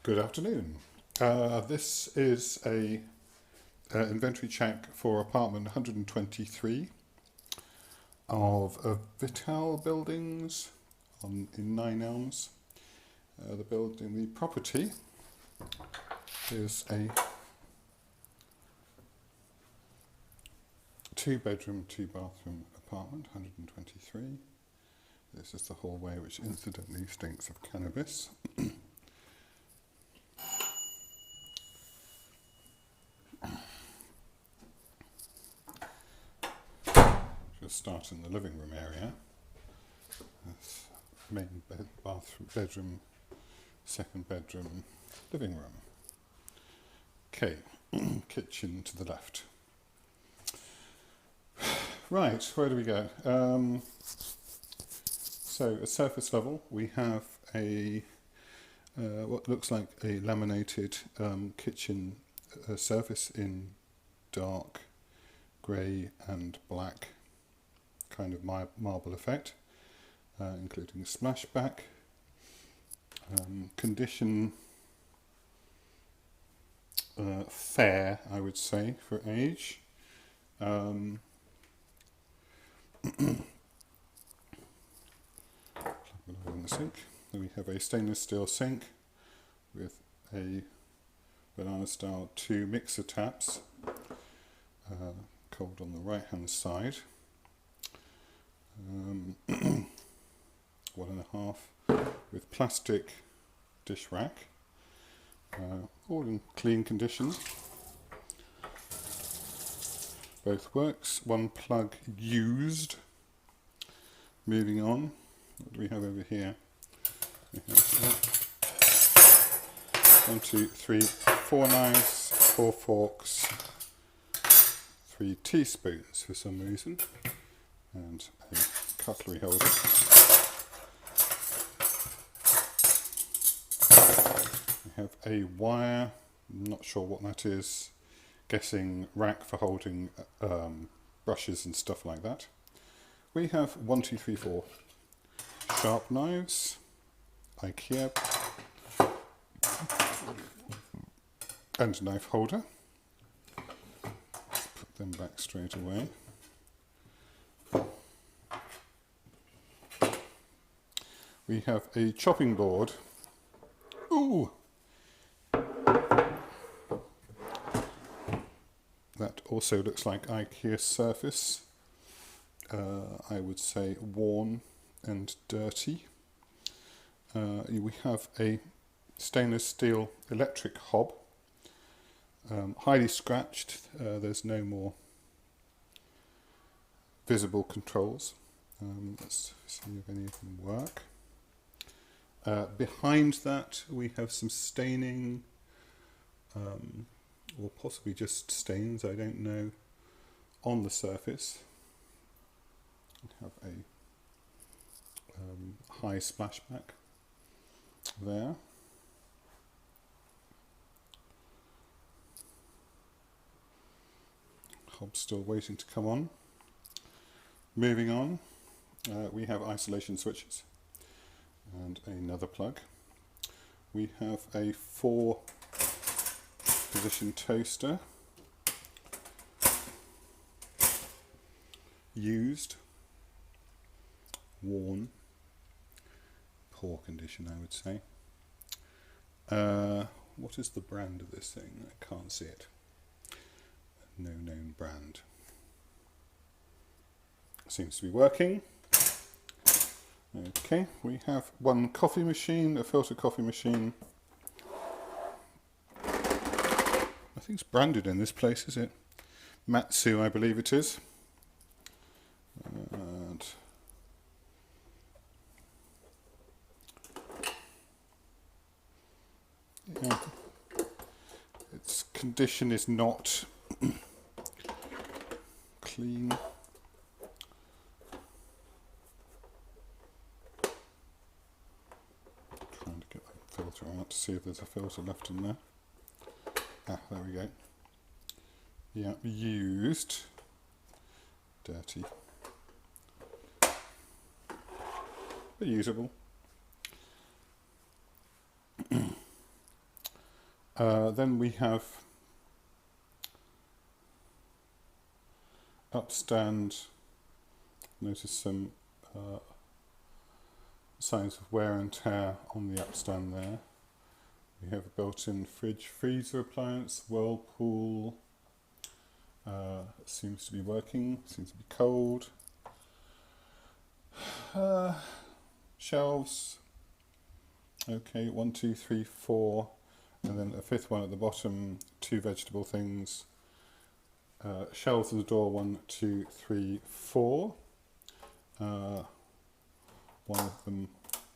Good afternoon. This is a inventory check for apartment 123 of Vital Buildings in 9 Elms. The property is a 2-bedroom, 2-bathroom apartment, 123. This is the hallway, which incidentally stinks of cannabis. We'll start in the living room area. That's main bathroom, bedroom, second bedroom, living room. Okay, kitchen to the left. Right, where do we go? So at surface level we have a what looks like a laminated kitchen surface in dark grey and black kind of marble effect, including a splashback. Condition fair, I would say, for age. In the sink. Then we have a stainless steel sink with a banana style 2 mixer taps, cold on the right hand side. 1.5 with plastic dish rack, all in clean condition. Both works, 1 plug used. Moving on, what do we have over here? We have 1, 2, 3, 4 knives, 4 forks, 3 teaspoons for some reason, and a cutlery holder. We have a wire, I'm not sure what that is, guessing rack for holding brushes and stuff like that. We have 1, 2, 3, 4 sharp knives, IKEA, and a knife holder. Put them back straight away. We have a chopping board. Ooh! That also looks like IKEA surface. I would say worn and dirty. We have a stainless steel electric hob, highly scratched. There's no more visible controls. Let's see if any of them work. Behind that we have some staining, or possibly just stains, I don't know, on the surface. We have a high splashback there. Hob's still waiting to come on. Moving on, we have isolation switches and another plug. We have a 4-position toaster, used, worn, poor condition, I would say. What is the brand of this thing? I can't see it. No known brand. Seems to be working. Okay, we have 1 coffee machine, a filter coffee machine. I think it's branded in this place, is it? Matsu, I believe it is. And yeah, its condition is not clean. Trying to get the filter out to see if there's a filter left in there. Ah, there we go. Yeah, used, dirty, but usable. Then we have upstand. Notice some signs of wear and tear on the upstand there. We have a built-in fridge freezer appliance, whirlpool, seems to be working, seems to be cold. Shelves, okay, 1, 2, 3, 4, and then a fifth one at the bottom, 2 vegetable things. Shelves at the door, 1, 2, 3, 4. One of them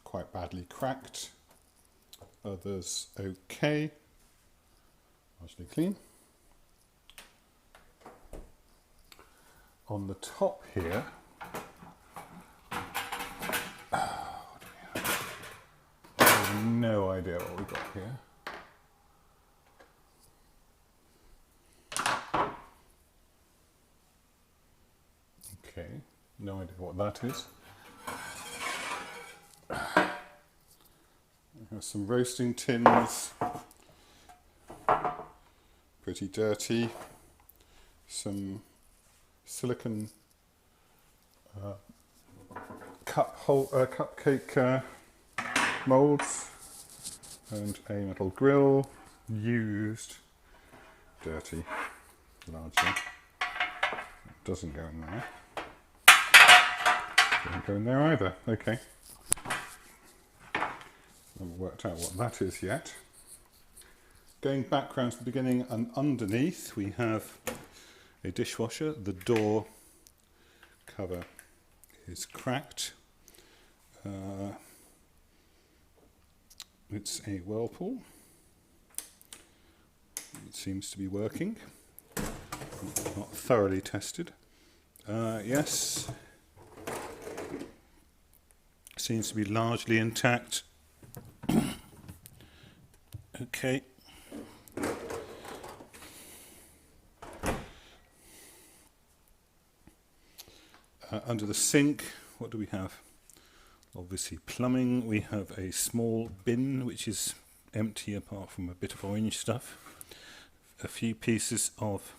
quite badly cracked, others okay, largely clean. On the top here, what do we have? I have no idea what we've got here. Okay, no idea what that is. We have some roasting tins, pretty dirty, some silicone cupcake moulds, and a metal grill, used, dirty, largely. It doesn't go in there. Doesn't go in there either. Okay. Haven't worked out what that is yet. Going back round to the beginning and underneath, we have a dishwasher. The door cover is cracked. It's a whirlpool. It seems to be working. Not thoroughly tested. Yes. Seems to be largely intact. Okay. Under the sink, what do we have? Obviously plumbing. We have a small bin which is empty apart from a bit of orange stuff. A few pieces of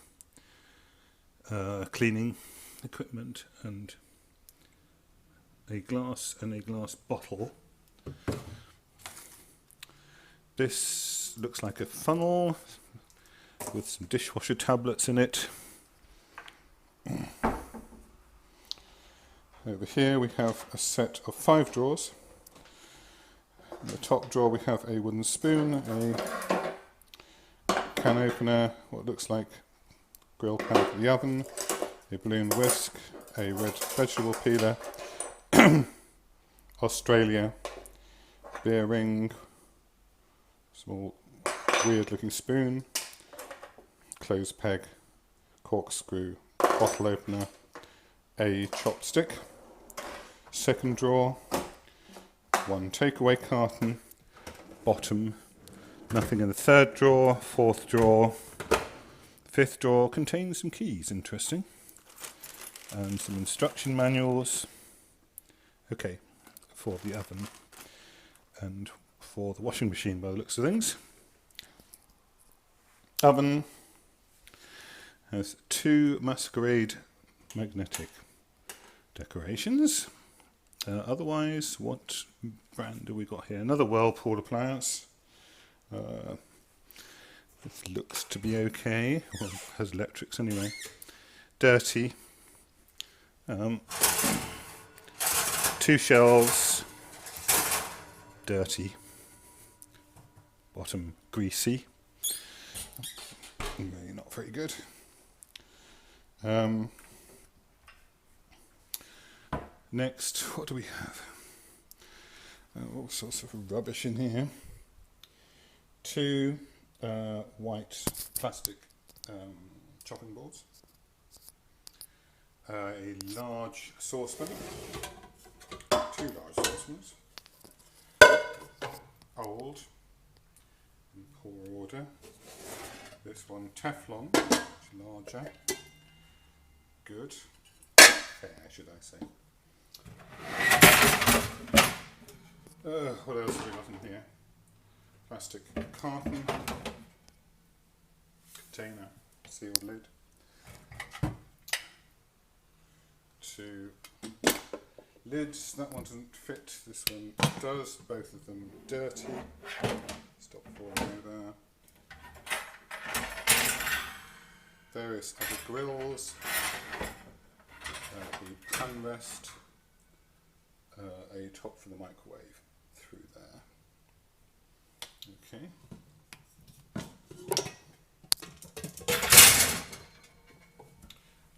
cleaning equipment and a glass bottle. This looks like a funnel with some dishwasher tablets in it. Over here we have a set of 5 drawers. In the top drawer we have a wooden spoon, a can opener, what looks like grill pan for the oven, a balloon whisk, a red vegetable peeler, Australia, beer ring, small weird looking spoon, clothes peg, corkscrew, bottle opener, a chopstick. Second drawer, 1 takeaway carton, bottom, nothing in the third drawer. Fourth drawer, fifth drawer contains some keys, interesting, and some instruction manuals. Okay, for the oven and for the washing machine by the looks of things. Oven has 2 masquerade magnetic decorations. Otherwise, what brand do we got here? Another Whirlpool appliance. This looks to be okay. Well, it has electrics anyway. Dirty. 2 shelves. Dirty. Bottom greasy. Really not very good. Next, what do we have? All sorts of rubbish in here. 2 white plastic chopping boards. A large saucepan. 2 large saucepans. Old, in poor order. This one Teflon, much larger. Good. Fair, should I say. What else have we got in here? Plastic carton, container, sealed lid. 2 lids, that one doesn't fit, this one does, both of them dirty. Stop falling over. Various other grills, a pan rest, a top for the microwave through there. Okay.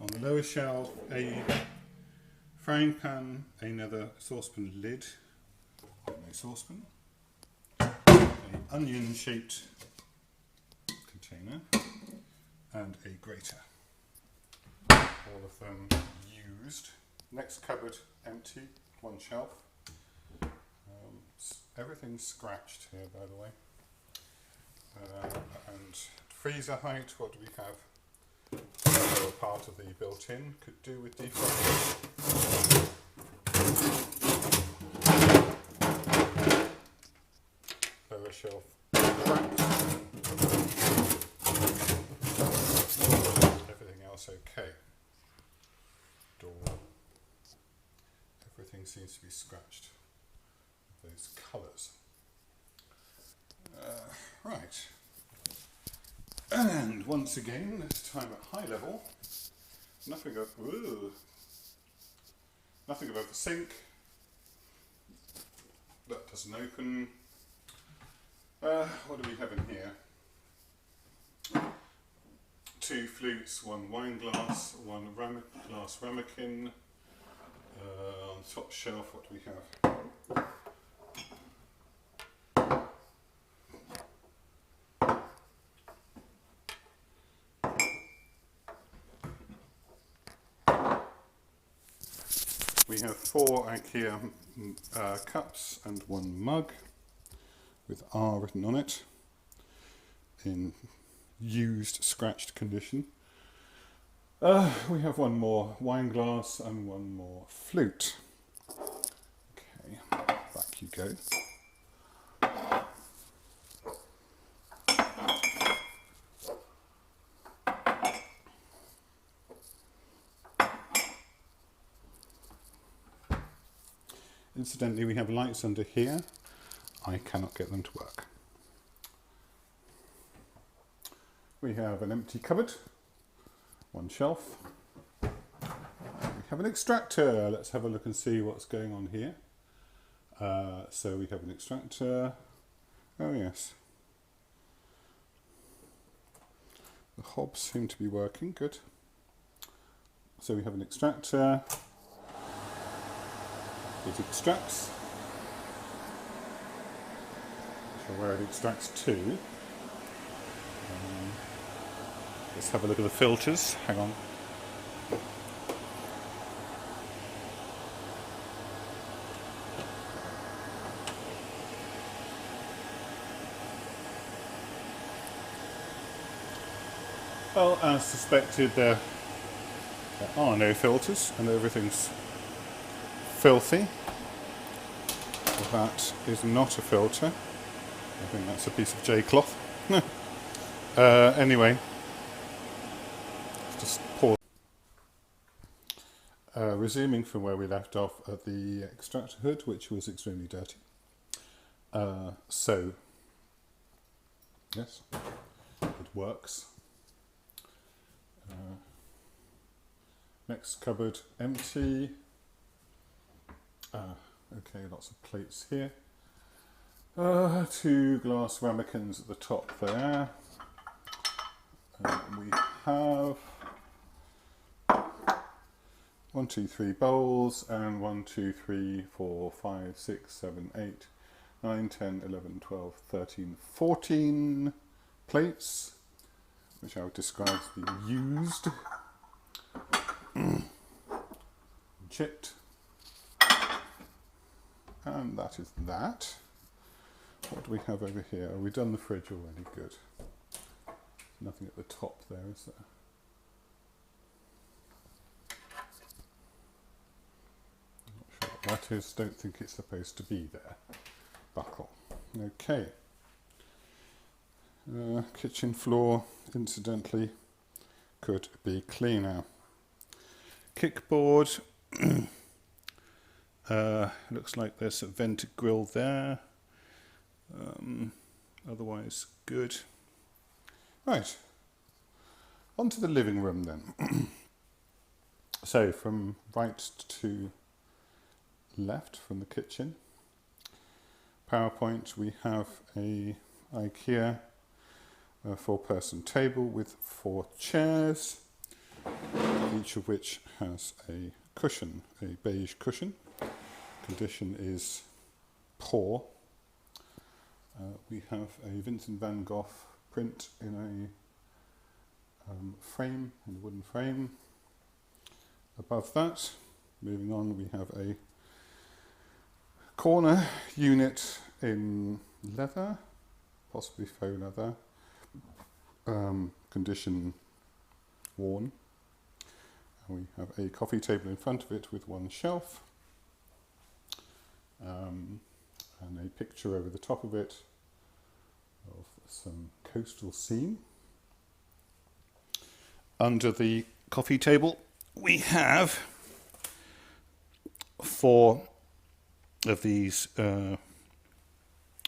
On the lower shelf, a frying pan, another saucepan lid, no saucepan, an onion-shaped container, and a grater. All of them used. Next cupboard empty, one shelf. Everything's scratched here, by the way. And freezer height, what do we have? The lower part of the built-in could do with defrosting. Lower shelf cracked. Everything else okay. Door. Everything seems to be scratched. Those colours. Right. And once again, this time at high level, nothing above the sink. That doesn't open. What do we have in here? 2 flutes, 1 wine glass, 1 glass ramekin. On the top shelf, what do we have? We have 4 IKEA cups and 1 mug with R written on it in used, scratched condition. We have 1 more wine glass and 1 more flute. Okay, back you go. Incidentally, we have lights under here. I cannot get them to work. We have an empty cupboard, 1 shelf. We have an extractor. Let's have a look and see what's going on here. So we have an extractor. Oh yes. The hobs seem to be working, good. So we have an extractor. It extracts. So where it extracts to. Let's have a look at the filters. Hang on. Well, as suspected, there are no filters and everything's filthy. That is not a filter. I think that's a piece of J-cloth. Anyway, just pause. Resuming from where we left off at the extractor hood, which was extremely dirty. So, yes, it works. Next cupboard empty. Okay, lots of plates here. 2 glass ramekins at the top there. We have 1, 2, 3 bowls and 1, 2, 3, 4, 5, 6, 7, 8, 9, 10, 11, 12, 13, 14 plates, which I would describe as being used, chipped. And that is that. What do we have over here? Have we done the fridge already? Good. Nothing at the top there, is there? I'm not sure what that is. Don't think it's supposed to be there. Buckle. Okay. Kitchen floor incidentally, could be cleaner. Kickboard, looks like there's a vented grill there. Otherwise good. Right, on to the living room then. So from right to left from the kitchen, PowerPoint, we have a IKEA 4-person table with 4 chairs, each of which has a cushion, a beige cushion. Condition is poor. We have a Vincent van Gogh print in a frame, in a wooden frame. Above that, moving on, we have a corner unit in leather, possibly faux leather, condition worn. And we have a coffee table in front of it with 1 shelf, and a picture over the top of it of some coastal scene. Under the coffee table we have 4 of these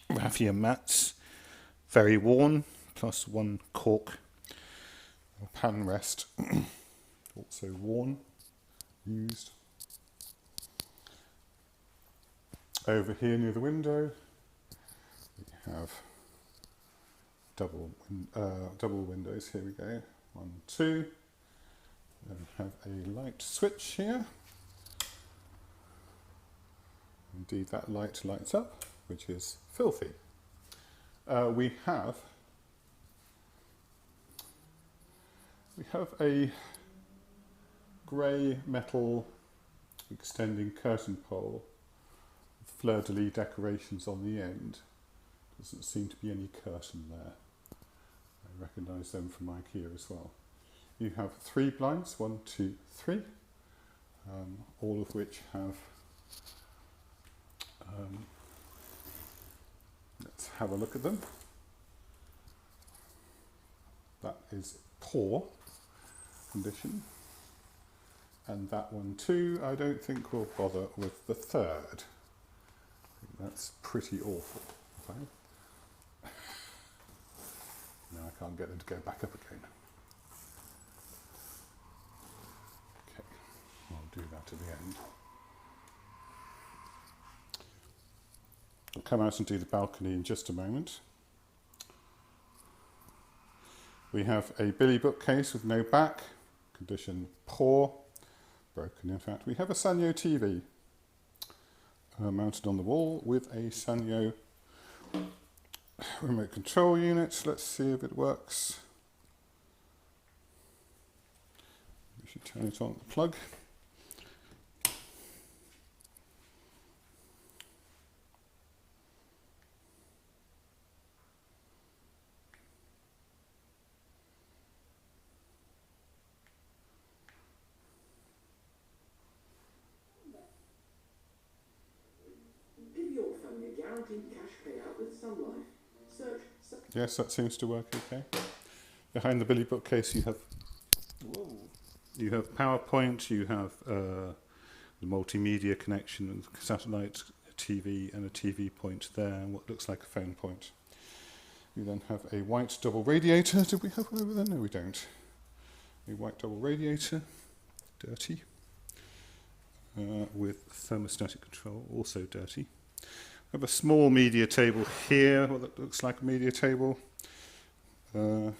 raffia mats, very worn, plus 1 cork or pan rest, also worn, used. Over here near the window we have double windows. Here we go, 1, 2. Then we have a light switch here. Indeed, that light lights up, which is filthy. We have a grey metal extending curtain pole with fleur-de-lis decorations on the end. Doesn't seem to be any curtain there. I recognise them from IKEA as well. You have 3 blinds, 1, 2, 3, all of which have, let's have a look at them. That is poor condition. And that one too, I don't think we'll bother with the 3rd. I think that's pretty awful. No, I can't get them to go back up again. Okay, I'll do that at the end. I'll come out and do the balcony in just a moment. We have a Billy bookcase with no back, condition poor, broken in fact. We have a Sanyo TV mounted on the wall with a Sanyo remote control unit. Let's see if it works. We should turn it on the plug. Yes, that seems to work okay. Behind the Billy bookcase you have PowerPoint, you have the multimedia connection with satellite TV and a TV point there and what looks like a phone point. You then have a white double radiator. Did we have one over there? No, we don't. A white double radiator, dirty, with thermostatic control, also dirty. We have a small media table here, what that looks like a media table. Also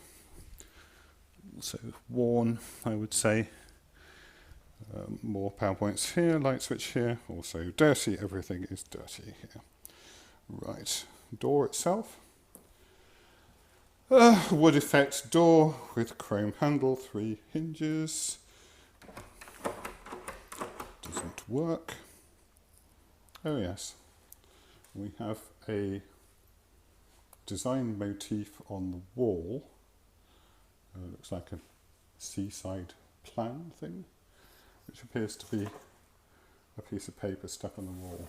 worn, I would say. More PowerPoints here, light switch here, also dirty, everything is dirty here. Right, door itself. Wood effect door with chrome handle, 3 hinges. Doesn't work. Oh yes. We have a design motif on the wall. Looks like a seaside plan thing, which appears to be a piece of paper stuck on the wall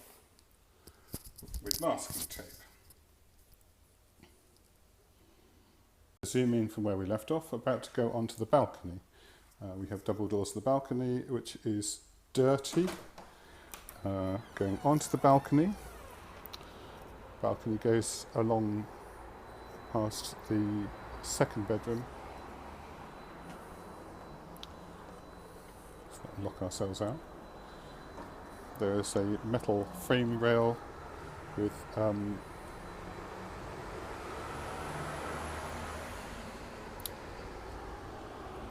with masking tape. Zoom in from where we left off, about to go onto the balcony. We have double doors to the balcony, which is dirty. Going onto the balcony. Balcony goes along past the second bedroom. Let's lock ourselves out. There is a metal frame rail with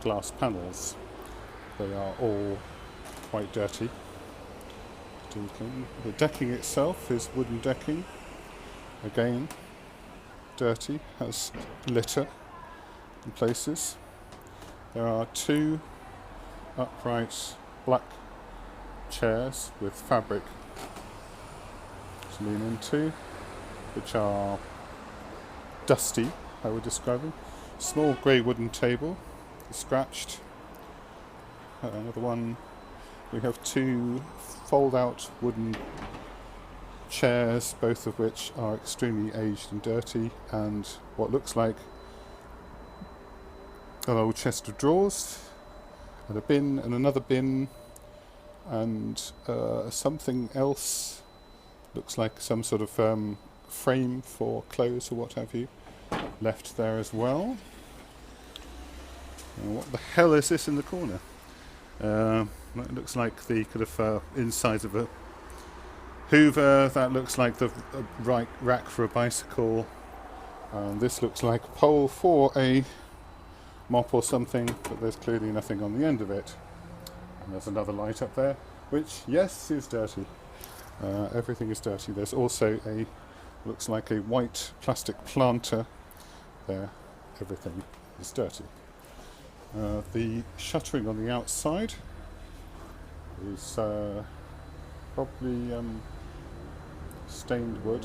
glass panels. They are all quite dirty. The decking itself is wooden decking. Again, dirty, has litter in places. There are two upright black chairs with fabric to lean into, which are dusty, I would describe them. Small grey wooden table, scratched. Another one. We have two fold-out wooden chairs, both of which are extremely aged and dirty, and what looks like an old chest of drawers, and a bin, and another bin, and something else, looks like some sort of frame for clothes or what have you, left there as well. And what the hell is this in the corner? That looks like the kind of insides of a Hoover. That looks like the rack for a bicycle. This looks like a pole for a mop or something, but there's clearly nothing on the end of it. And there's another light up there, which, yes, is dirty. Everything is dirty. There's also looks like a white plastic planter there. Everything is dirty. The shuttering on the outside is probably stained wood,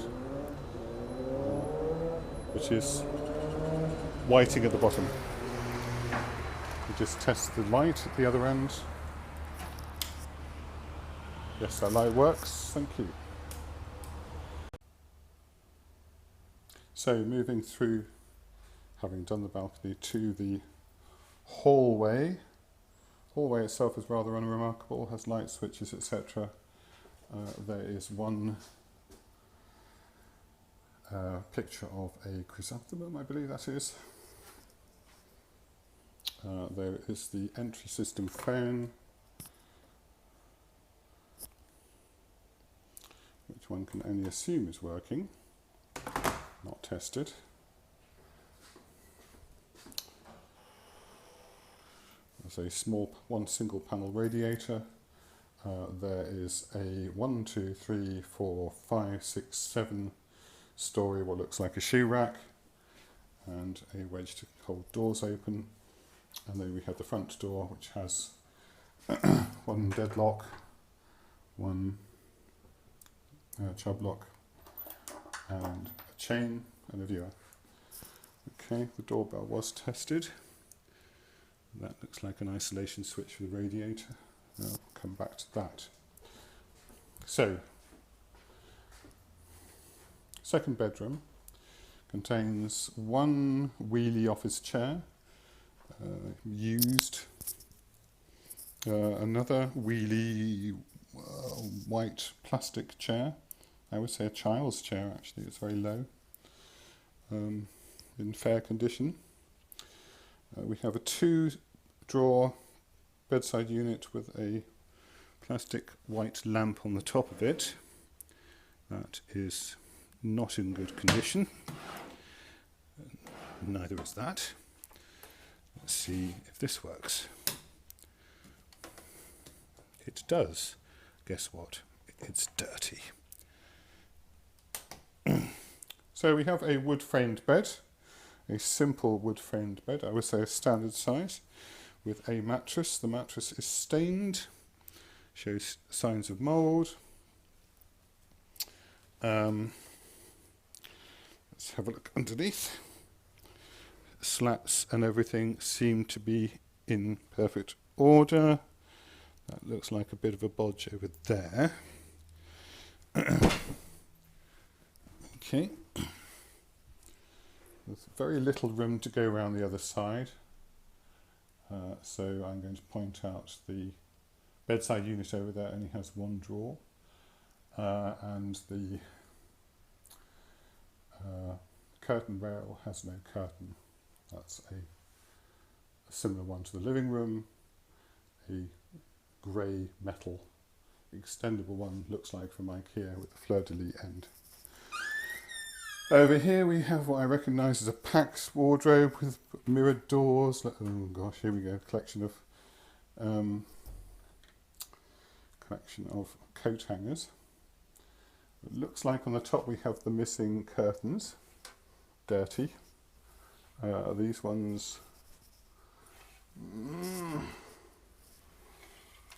which is whiting at the bottom. We just test the light at the other end. Yes, that light works, thank you. So moving through, having done the balcony, to the hallway. Hallway itself is rather unremarkable, has light switches, etc. There is one picture of a chrysanthemum, I believe that is. There is the entry system fan, which one can only assume is working, not tested. There's a small single panel radiator. There is a 1, 2, 3, 4, 5, 6, 7 story, what looks like a shoe rack, and a wedge to hold doors open. And then we have the front door, which has one deadlock, one chub lock, and a chain and a viewer. Okay, the doorbell was tested. That looks like an isolation switch for the radiator. I'll come back to that. So, second bedroom contains one wheelie office chair, used, another wheelie white plastic chair. I would say a child's chair actually, it's very low, in fair condition. We have a 2-drawer bedside unit with a plastic white lamp on the top of it. That is not in good condition. Neither is that. Let's see if this works. It does. Guess what? It's dirty. So we have a wood-framed bed. A simple wood-framed bed, I would say a standard size, with a mattress. The mattress is stained, shows signs of mould. Let's have a look underneath. Slats and everything seem to be in perfect order. That looks like a bit of a bodge over there. Okay. There's very little room to go around the other side, so I'm going to point out the bedside unit over there only has one drawer, and the curtain rail has no curtain. That's a similar one to the living room, a grey metal extendable one, looks like from IKEA, with a fleur-de-lis end. Over here we have what I recognise as a Pax wardrobe with mirrored doors. Oh gosh, here we go, collection of coat hangers. It looks like on the top we have the missing curtains, dirty. These ones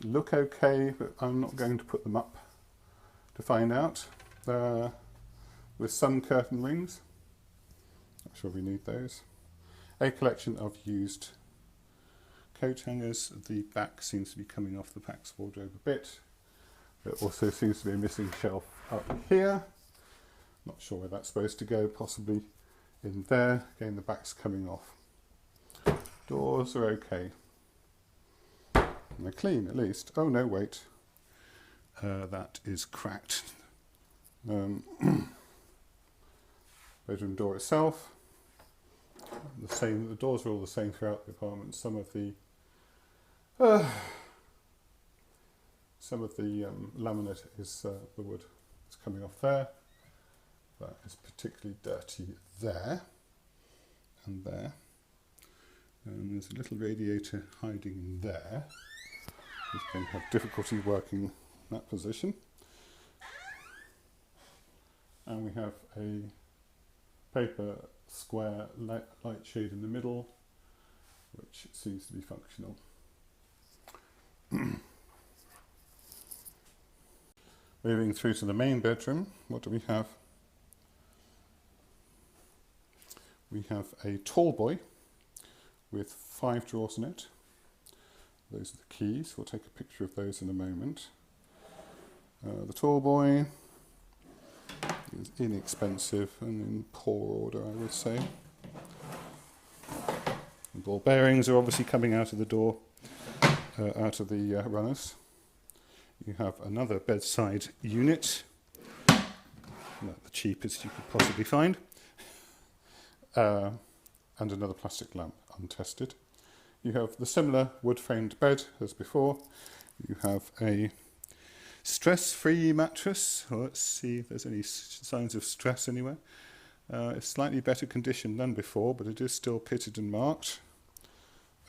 look okay, but I'm not going to put them up to find out. With some curtain rings, not sure we need those. A collection of used coat hangers. The back seems to be coming off the Pax wardrobe a bit. There also seems to be a missing shelf up here. Not sure where that's supposed to go, possibly in there. Again, the back's coming off. Doors are okay. And they're clean at least. Oh no, wait. That is cracked. Bedroom door itself, the same. The doors are all the same throughout the apartment. Some of the laminate is the wood is coming off there. That is particularly dirty there and there. And there's a little radiator hiding in there. He's going to have difficulty working in that position. And we have a paper square light shade in the middle, which seems to be functional. Moving through to the main bedroom, what do we have? We have a tall boy with 5 drawers in it. Those are the keys. We'll take a picture of those in a moment. The tall boy is inexpensive and in poor order, I would say. The ball bearings are obviously coming out of the door, out of the runners. You have another bedside unit, the cheapest you could possibly find, and another plastic lamp, untested. You have the similar wood-framed bed as before. You have a stress-free mattress. Well, let's see if there's any signs of stress anywhere. It's slightly better condition than before, but it is still pitted and marked.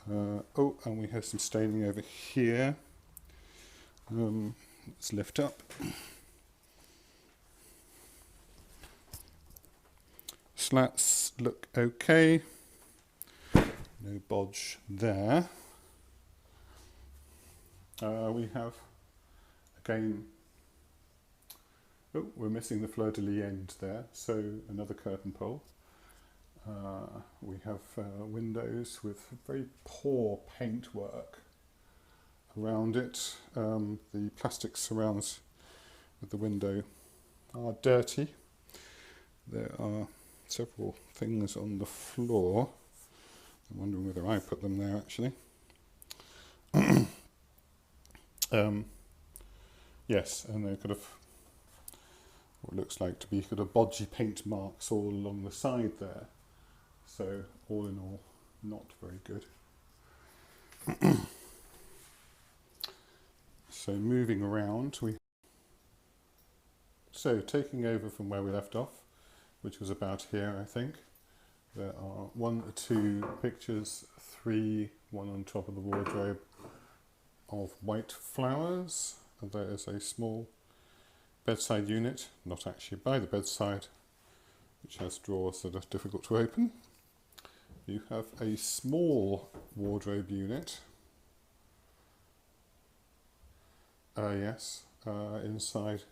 Oh, and we have some staining over here. Let's lift up. Slats look okay. No bodge there. We have, again, oh, we're missing the fleur-de-lis end there, so another curtain pole. We have windows with very poor paintwork around it. The plastic surrounds with the window are dirty. There are several things on the floor. I'm wondering whether I put them there actually. Yes, and they're kind of what looks like to be kind of bodgy paint marks all along the side there. So all in all, not very good. So moving around, taking over from where we left off, which was about here, I think. There are 1 or 2 pictures, 3, one on top of the wardrobe, of white flowers. And there is a small bedside unit, not actually by the bedside, which has drawers that are difficult to open. You have a small wardrobe unit. Yes, inside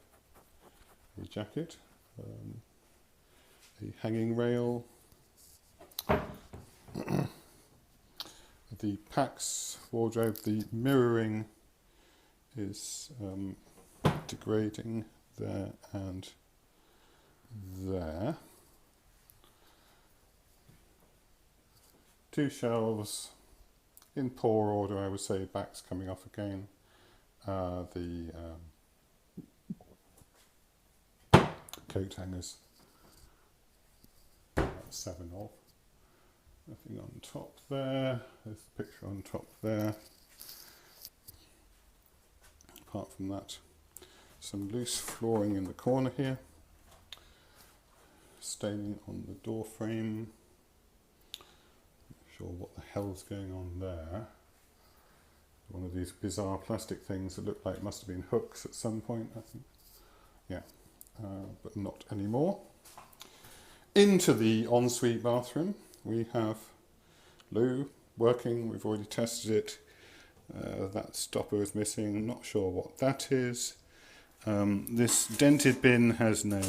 a jacket, a hanging rail. The Pax wardrobe, the mirroring is degrading there and there. 2 shelves in poor order, I would say. Backs coming off again. The coat hangers, 7 of. Nothing on top there. There's the picture on top there. Apart from that, some loose flooring in the corner here. Staining on the door frame. Not sure what the hell's going on there. One of these bizarre plastic things that look like must have been hooks at some point, I think. Yeah, but not anymore. Into the ensuite bathroom, we have loo working. We've already tested it. That stopper is missing. I'm not sure what that is. This dented bin has no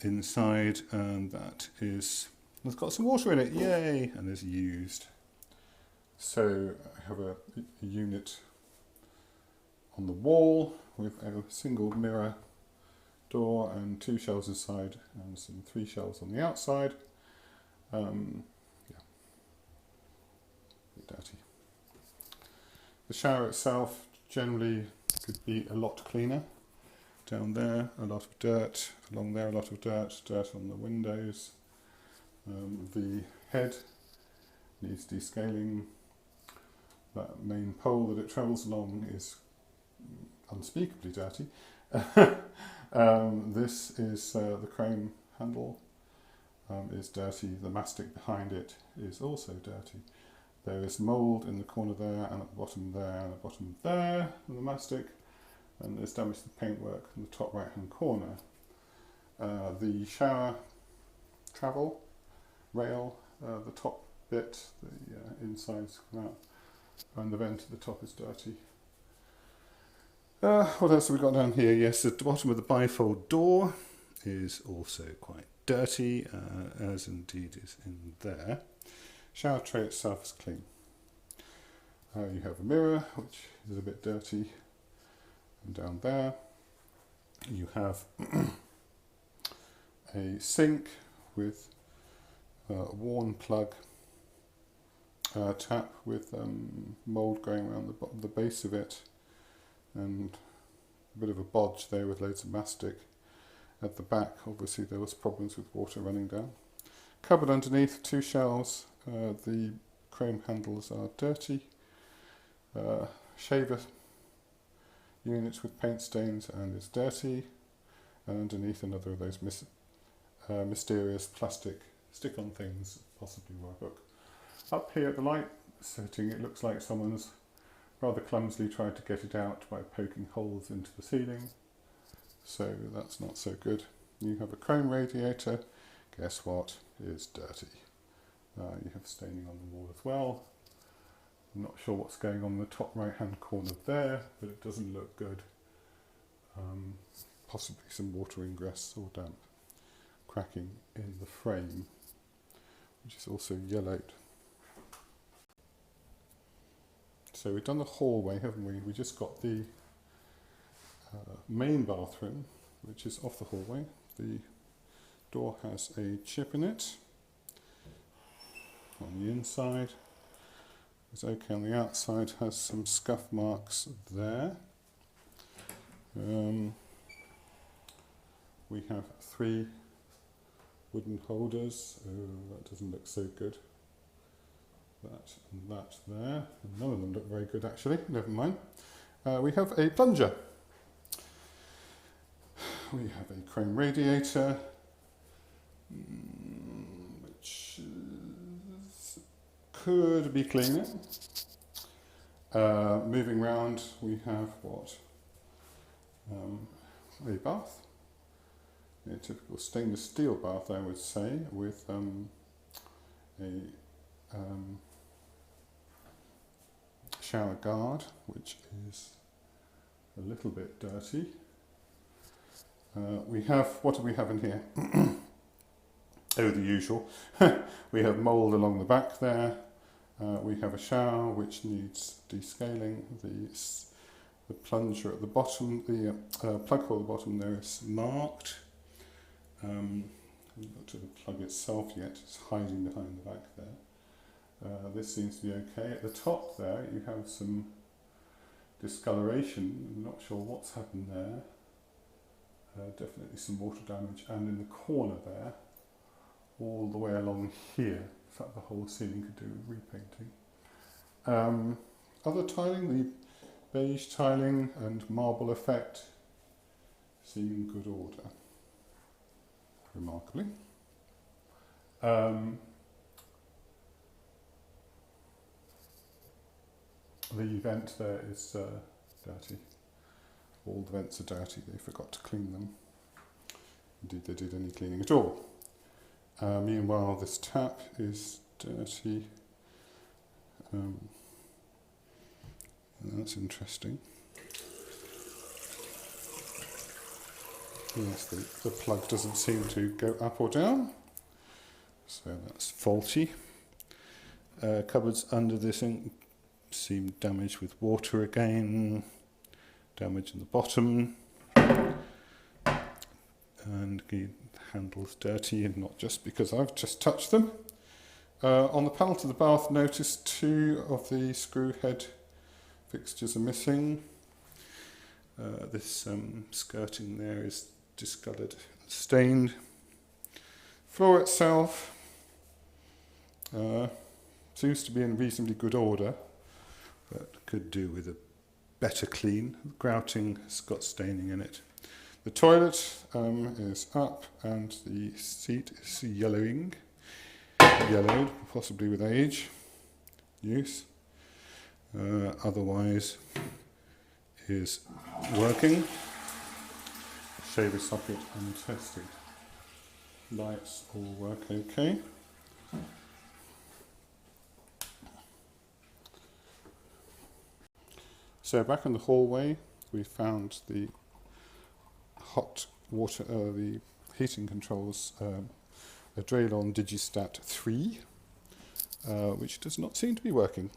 inside, and that is, it's got some water in it, yay, and is used. So I have a unit on the wall with a single mirror door and 2 shelves inside and some 3 shelves on the outside. Yeah, a bit dirty. The shower itself generally could be a lot cleaner. Down there, a lot of dirt. Along there, a lot of dirt. Dirt on the windows. The head needs descaling. That main pole that it travels along is unspeakably dirty. This is the chrome handle is dirty. The mastic behind it is also dirty. There is mould in the corner there, and at the bottom there, and at the bottom there, and the mastic. And there's damage to the paintwork in the top right hand corner. The shower travel rail, the top bit, the insides come out, and the vent at the top is dirty. What else have we got down here? Yes, the bottom of the bifold door is also quite dirty, as indeed is in there. Shower tray itself is clean. You have a mirror, which is a bit dirty. And down there you have a sink with a worn plug tap with mould going around the base of it, and a bit of a bodge there with loads of mastic. At the back, obviously there was problems with water running down. Cupboard underneath, 2 shelves. The chrome handles are dirty. Shaver units with paint stains and is dirty, and underneath another of those mysterious plastic stick-on things, possibly were a hook. Up here at the light setting, it looks like someone's rather clumsily tried to get it out by poking holes into the ceiling, so that's not so good. You have a chrome radiator. Guess what? Is dirty. You have staining on the wall as well. I'm not sure what's going on in the top right hand corner there, but it doesn't look good. Possibly some water ingress or damp. Cracking in the frame, which is also yellowed. So we've done the hallway, haven't we? We just got the main bathroom, which is off the hallway. The door has a chip in it on the inside. It's okay on the outside, has some scuff marks there. We have 3 wooden holders. Oh, that doesn't look so good. That and that there. And none of them look very good actually, never mind. We have a plunger. We have a chrome radiator, which could be cleaner. Moving round, we have what? A bath. A typical stainless steel bath, I would say, with a shower guard, which is a little bit dirty. We have, what do we have in here? Oh, the usual. We have mould along the back there. We have a shower which needs descaling. The plunger at the bottom, the plug hole at the bottom there is marked. I haven't got to the plug itself yet, it's hiding behind the back there. This seems to be okay. At the top there you have some discoloration. I'm not sure what's happened there. Definitely some water damage, and in the corner there, all the way along here, in fact the whole ceiling could do with repainting. Other tiling, the beige tiling and marble effect, seem in good order, remarkably. The vent there is dirty. All the vents are dirty, they forgot to clean them. Indeed they did any cleaning at all. Meanwhile this tap is dirty. That's interesting. Yes, the plug doesn't seem to go up or down, so that's faulty. Cupboards under this sink seem damaged with water again, damage in the bottom, and the handle's dirty, and not just because I've just touched them. On the panel to the bath, notice 2 of the screw head fixtures are missing. This skirting there is discoloured and stained. Floor itself seems to be in reasonably good order, but could do with a better clean. The grouting has got staining in it. The toilet is up and the seat is yellowed, possibly with age, use. Otherwise is working. Shaver socket untested. Lights all work okay. So back in the hallway we found the hot water, the heating controls, a Draylon Digistat 3, which does not seem to be working.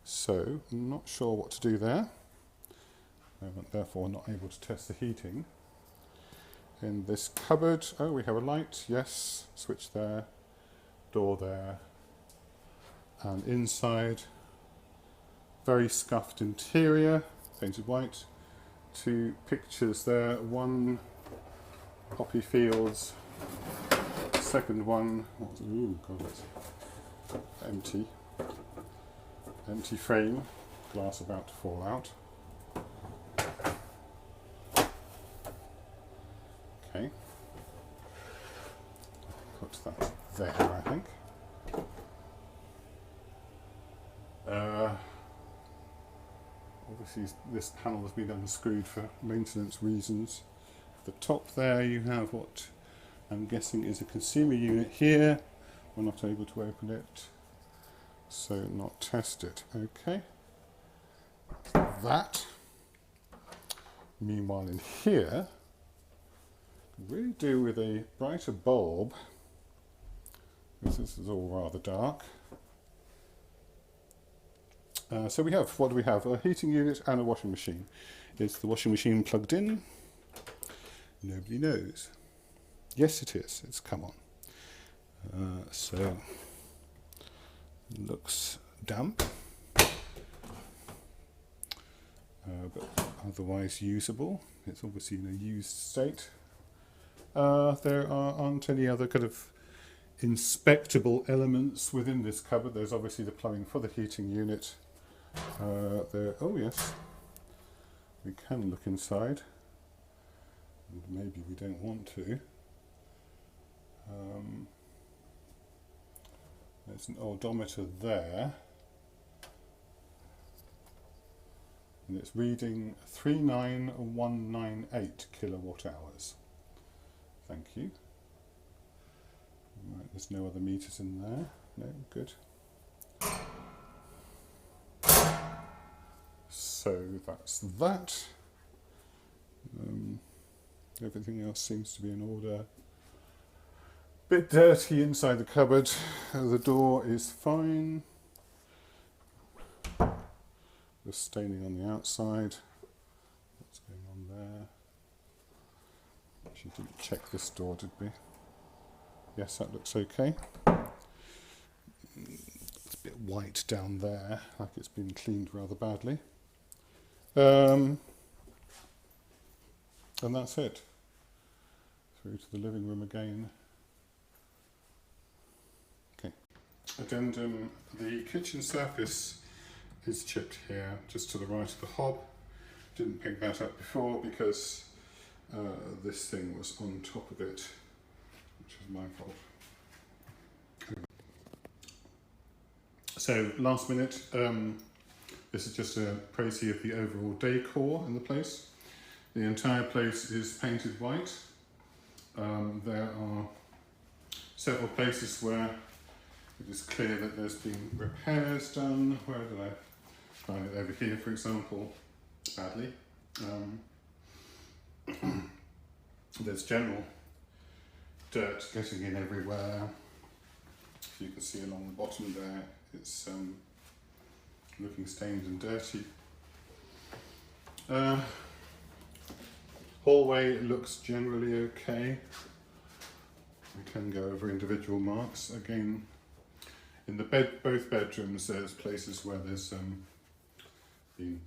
So I'm not sure what to do there. I'm therefore not able to test the heating. In this cupboard, oh, we have a light, yes, switch there, door there, and inside, very scuffed interior, painted white. 2 pictures there, one poppy fields, second one, ooh, God, empty frame, glass about to fall out. Okay, put that there, I think. Obviously this panel has been unscrewed for maintenance reasons. At the top there you have what I'm guessing is a consumer unit here. We're not able to open it, so not test it. Okay, that. Meanwhile in here, could really do with a brighter bulb, because this is all rather dark. So we have, what do we have? A heating unit and a washing machine. Is the washing machine plugged in? Nobody knows. Yes it is, it's come on. So, looks damp, but otherwise usable. It's obviously in a used state. There aren't any other kind of inspectable elements within this cupboard. There's obviously the plumbing for the heating unit. Oh yes, we can look inside, and maybe we don't want to. There's an odometer there, and it's reading 39198 kilowatt hours. Thank you. Right, there's no other meters in there. No, good. So that's that. Everything else seems to be in order. Bit dirty inside the cupboard. The door is fine. The staining on the outside. What's going on there? Actually didn't check this door, did we? Yes, that looks okay. bit white down there, like it's been cleaned rather badly. And that's it. Through to the living room again. Okay. Addendum, the kitchen surface is chipped here, just to the right of the hob. Didn't pick that up before because this thing was on top of it, which is my fault. So last minute, this is just a précis of the overall decor in the place. The entire place is painted white. There are several places where it is clear that there's been repairs done. Where did I find it? Over here, for example, badly. There's general dirt getting in everywhere. If you can see along the bottom there, it's looking stained and dirty. Hallway looks generally okay. We can go over individual marks. Again, in the both bedrooms there's places where there's been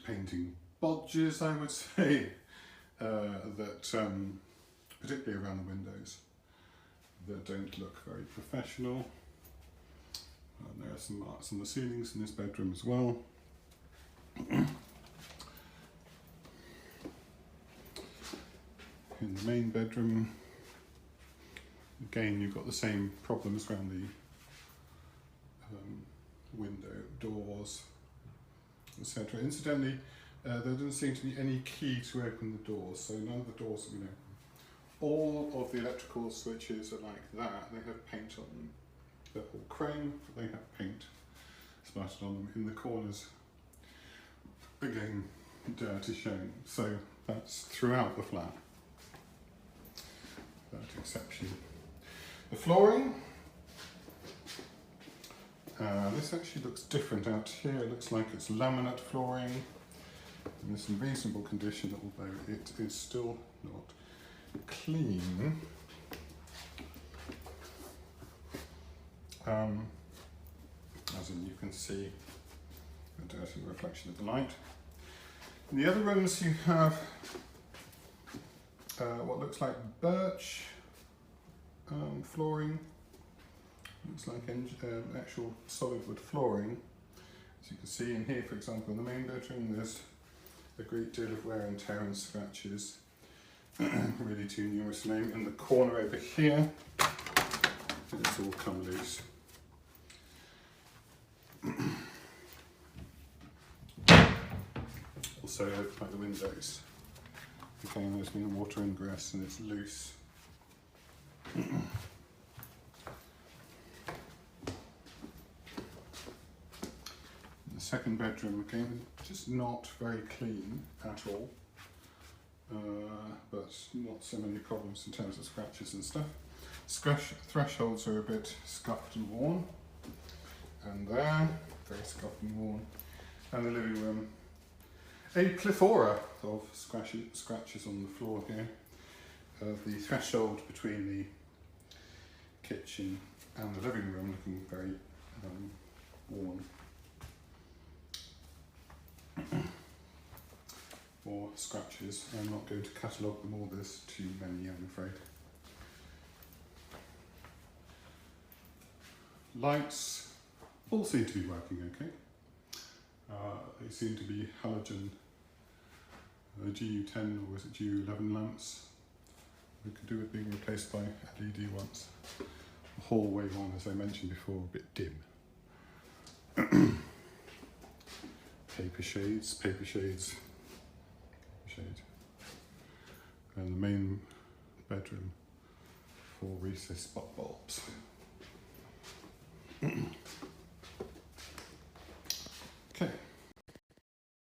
painting bodges, I would say, that particularly around the windows, that don't look very professional. And there are some marks on the ceilings in this bedroom as well. In the main bedroom, again, you've got the same problems around the window, doors, etc. Incidentally, there doesn't seem to be any key to open the doors, so none of the doors, all of the electrical switches are like that. They have paint on them. They're all chrome, but they have paint splattered on them. In the corners, again, dirt is shown. So that's throughout the flat, without exception. The flooring, this actually looks different out here. It looks like it's laminate flooring. And it's in reasonable condition, although it is still not clean. As in, you can see a dirty reflection of the light. In the other rooms you have what looks like birch flooring. Looks like actual solid wood flooring. As you can see in here, for example, in the main bedroom, there's a great deal of wear and tear and scratches. Really too numerous to name. In the corner over here, it's all come loose. Also over by the windows. Again, there's been water ingress and it's loose. The second bedroom, again, just not very clean at all. But not so many problems in terms of scratches and stuff. Thresholds are a bit scuffed and worn. And there, very scuffed and worn. And the living room, a plethora of scratches on the floor here. The threshold between the kitchen and the living room looking very worn. More scratches. I'm not going to catalogue them all, there's too many, I'm afraid. Lights all seem to be working okay. They seem to be halogen GU10 or is it GU11 lamps. We could do with being replaced by LED ones. The hallway one, as I mentioned before, a bit dim. Paper shades. And the main bedroom for recessed spot bulbs.